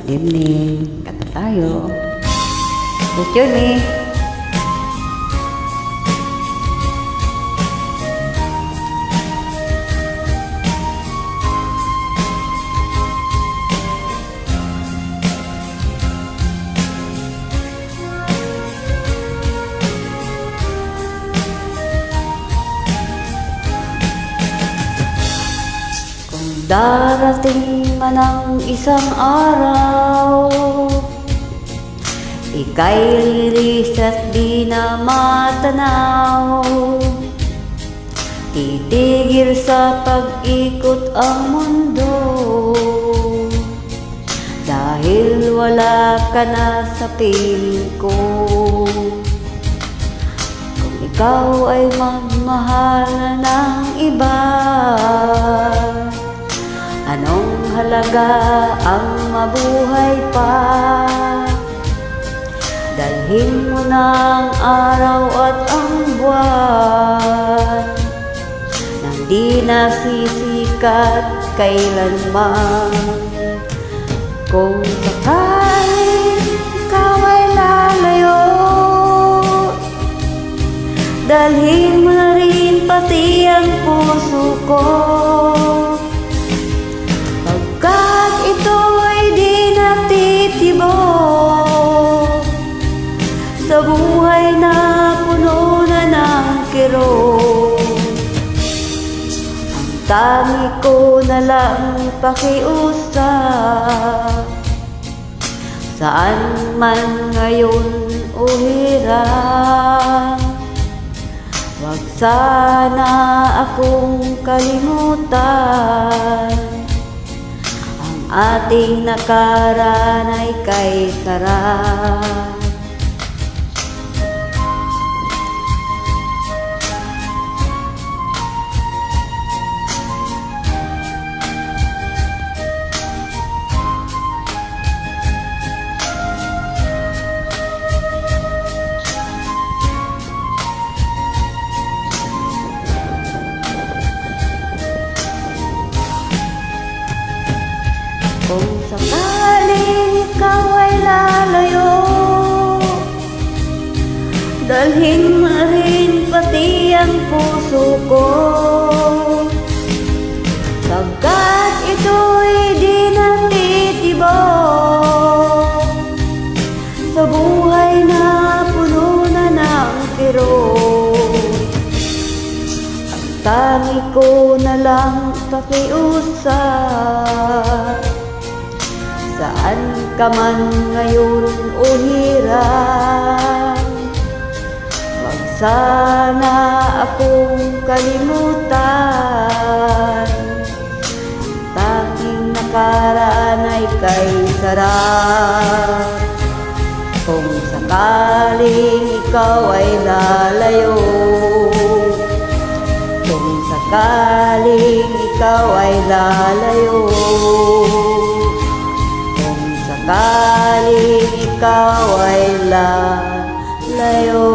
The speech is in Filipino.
Good evening. Kata tayo. Let's journey. Darating man ang isang araw, ika'y lilis at di na matanaw. Titigil sa pag-ikot ang mundo, dahil wala ka na sa piling ko. Kung ikaw ay magmahal ng iba, anong halaga ang mabuhay pa? Dalhin mo ng araw at ang buwan, nang di nasisikat kailanman. Kung sakaling ikaw ay lalayo, dalhin mo na rin pati ang puso ko. Sa buhay na puno na ng kirot, ang tangi ko na lang pakiusap. Saan man ngayon o hirap, wag sana akong kalimutan. Ang ating nakaraan ay kay sarap. Kung sakaling ikaw ay lalayo, dalhin mo rin pati ang puso ko. Sagkat ito'y di natitibok, sa buhay na puno na ng kirot. Ang tangi ko na lang pakiusap. Saan ka man ngayon o hirap, wag sana akong kalimutan. Ang tanging nakaraan ay kay sarap. Kung sakaling ikaw ay lalayo, kung sakaling ikaw ay lalayo, sakaling ikaw ay lalayo.